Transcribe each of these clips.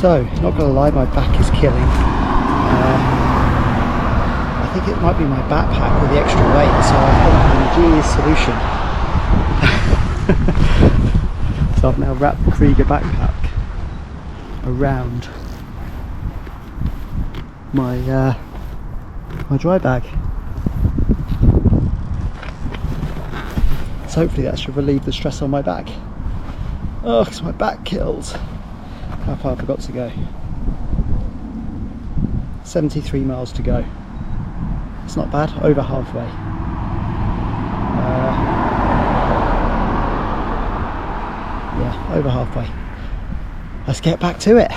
So, not gonna lie, my back is killing. I think it might be my backpack with the extra weight, so I've got an ingenious solution. So I've now wrapped the Krieger backpack around my my dry bag. So hopefully that should relieve the stress on my back. Oh, because my back kills. How far have I got to go? 73 miles to go. It's not bad, over halfway. Yeah, over halfway. Let's get back to it.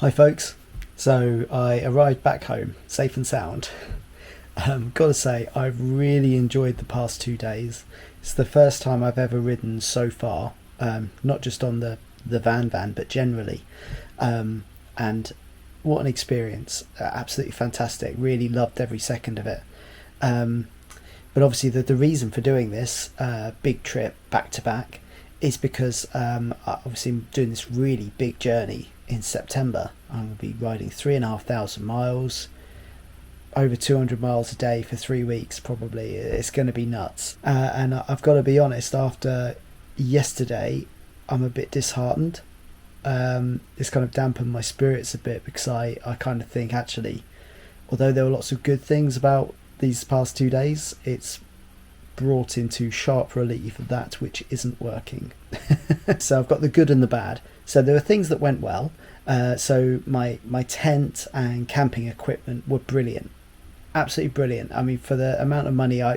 Hi folks, so I arrived back home safe and sound. Gotta say, I've really enjoyed the past 2 days. It's the first time I've ever ridden so far, not just on the van but generally, and what an experience. Absolutely fantastic, really loved every second of it. But obviously the reason for doing this big trip back to back is because obviously I'm doing this really big journey in September. I'm going to be riding 3,500 miles, over 200 miles a day for 3 weeks probably. It's going to be nuts. And I've got to be honest, after yesterday I'm a bit disheartened. It's kind of dampened my spirits a bit, because I kind of think, actually, although there were lots of good things about these past 2 days, it's brought into sharp relief of that which isn't working. So I've got the good and the bad. So there were things that went well. So my tent and camping equipment were brilliant, absolutely brilliant. I mean, for the amount of money I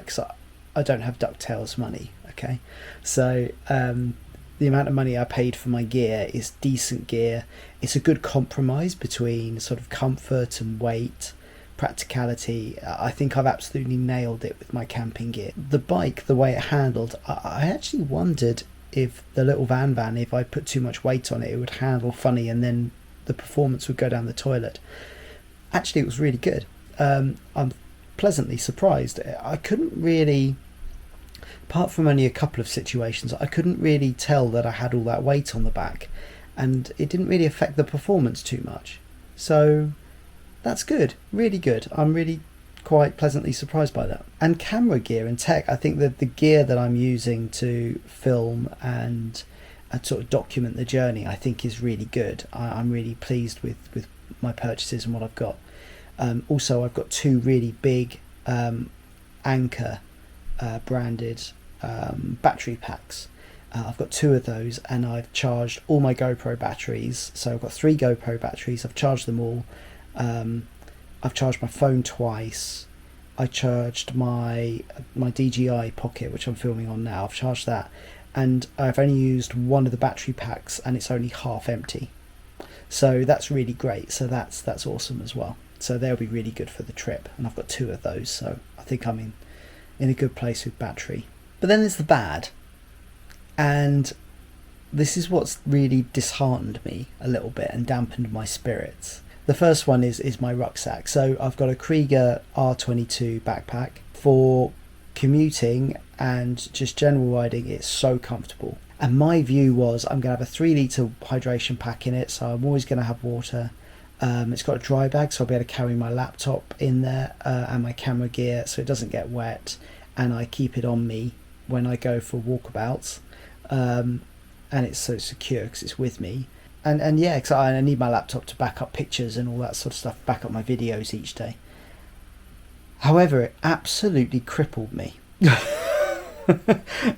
don't have DuckTales money, okay, so the amount of money I paid for my gear is decent gear. It's a good compromise between sort of comfort and weight, practicality. I think I've absolutely nailed it with my camping gear. The bike, the way it handled, I actually wondered if the little van, if I put too much weight on it, it would handle funny and then the performance would go down the toilet. Actually, it was really good. I'm pleasantly surprised. I couldn't really, apart from only a couple of situations, I couldn't really tell that I had all that weight on the back. and it didn't really affect the performance too much. So that's good, really good. I'm really quite pleasantly surprised by that. And camera gear and tech, I think that the gear that I'm using to film and sort of document the journey, I think is really good. I'm really pleased with my purchases and what I've got. Also, I've got two really big Anchor branded battery packs. I've got two of those, and I've charged all my GoPro batteries. So I've got 3 GoPro batteries. I've charged them all. I've charged my phone twice. I charged my DJI Pocket, which I'm filming on now. I've charged that, and I've only used one of the battery packs, and it's only half empty. So that's really great. So that's awesome as well. So they'll be really good for the trip, and I've got 2 of those. So I think I'm in a good place with battery. But then there's the bad, and this is what's really disheartened me a little bit and dampened my spirits. The first one is my rucksack. So I've got a Krieger R22 backpack. For commuting and just general riding, it's so comfortable. And my view was I'm going to have a 3-litre hydration pack in it, so I'm always going to have water. It's got a dry bag, so I'll be able to carry my laptop in there and my camera gear so it doesn't get wet, and I keep it on me when I go for walkabouts, and it's so secure because it's with me. And yeah, because I need my laptop to back up pictures and all that sort of stuff, back up my videos each day. However, it absolutely crippled me.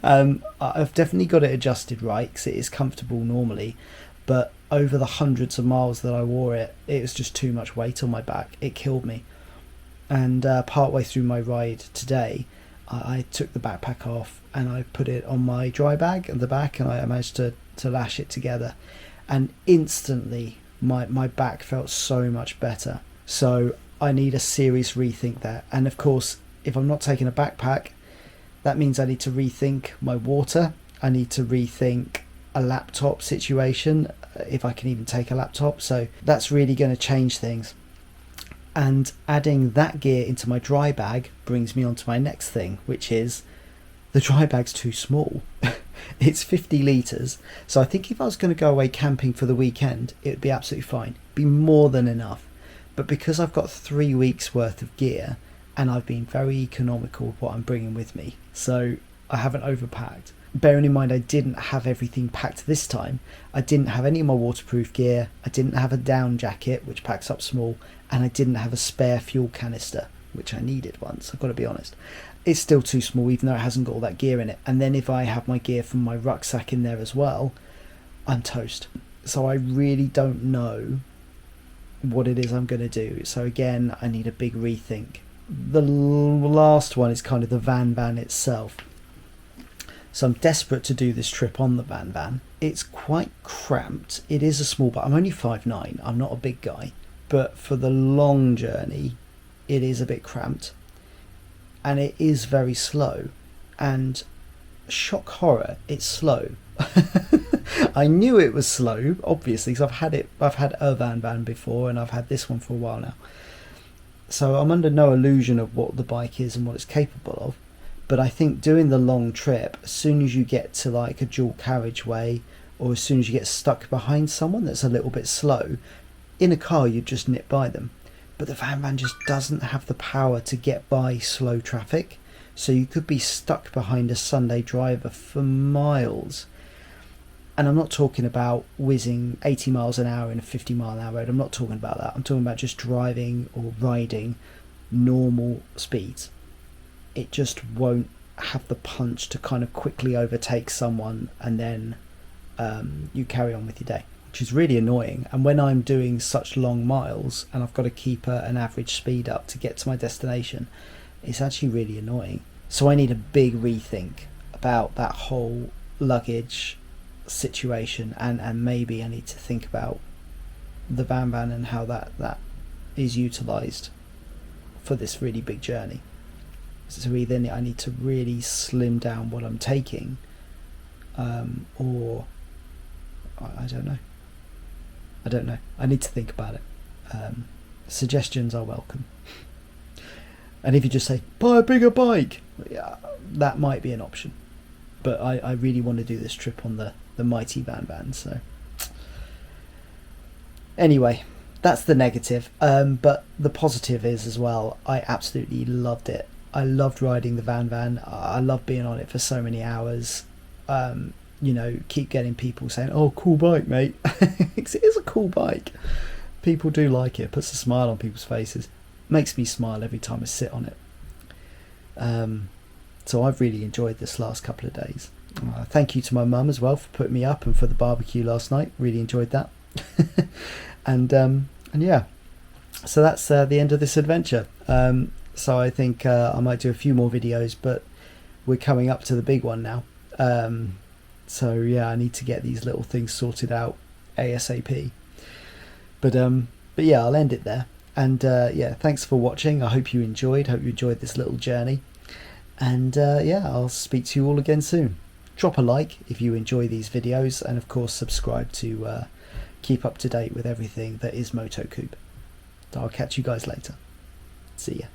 I've definitely got it adjusted right because it is comfortable normally, but over the hundreds of miles that I wore it, it was just too much weight on my back. It killed me. And partway through my ride today, I took the backpack off and I put it on my dry bag at the back, and I managed to lash it together. And instantly my back felt so much better. So I need a serious rethink there. And of course, if I'm not taking a backpack, that means I need to rethink my water. I need to rethink a laptop situation, if I can even take a laptop. So that's really going to change things. And adding that gear into my dry bag brings me on to my next thing, which is the dry bag's too small. It's 50 litres. So I think if I was going to go away camping for the weekend, it would be absolutely fine. It'd be more than enough. But because I've got 3 weeks worth of gear, and I've been very economical with what I'm bringing with me, so I haven't overpacked. Bearing in mind I didn't have everything packed this time. I didn't have any of my waterproof gear. I didn't have a down jacket, which packs up small, and I didn't have a spare fuel canister, which I needed once, I've got to be honest. It's still too small, even though it hasn't got all that gear in it. And then if I have my gear from my rucksack in there as well, I'm toast. So I really don't know what it is I'm going to do. So again, I need a big rethink. The last one is kind of the van itself. So I'm desperate to do this trip on the van. It's quite cramped. It is a small, but I'm only 5'9". I'm not a big guy. But for the long journey, it is a bit cramped. And it is very slow. And shock horror, it's slow. I knew it was slow, obviously, because I've had a van before, and I've had this one for a while now. So I'm under no illusion of what the bike is and what it's capable of. But I think doing the long trip, as soon as you get to like a dual carriageway, or as soon as you get stuck behind someone that's a little bit slow, in a car you'd just nip by them. But the van just doesn't have the power to get by slow traffic. So you could be stuck behind a Sunday driver for miles. And I'm not talking about whizzing 80 miles an hour in a 50 mile an hour road. I'm not talking about that. I'm talking about just driving or riding normal speeds. It just won't have the punch to kind of quickly overtake someone, and then you carry on with your day, which is really annoying. And when I'm doing such long miles and I've got to keep an average speed up to get to my destination, it's actually really annoying. So I need a big rethink about that whole luggage situation, and maybe I need to think about the van and how that is utilised for this really big journey. So either I need to really slim down what I'm taking, or I don't know. I need to think about it. Suggestions are welcome. And if you just say, buy a bigger bike, yeah, that might be an option. But I really want to do this trip on the mighty van. So Anyway, that's the negative. But the positive is as well, I absolutely loved it. I loved riding the van. I loved being on it for so many hours. Keep getting people saying, "Oh, cool bike, mate." It is a cool bike. People do like it. Puts a smile on people's faces. Makes me smile every time I sit on it. So I've really enjoyed this last couple of days. Thank you to my mum as well for putting me up and for the barbecue last night. Really enjoyed that. and yeah, so that's the end of this adventure. So I think I might do a few more videos, but we're coming up to the big one now. So yeah, I need to get these little things sorted out ASAP. But yeah, I'll end it there. And yeah, thanks for watching. I hope you enjoyed. This little journey. And yeah, I'll speak to you all again soon. Drop a like if you enjoy these videos, and of course subscribe to keep up to date with everything that is MotoCoupe. I'll catch you guys later. See ya.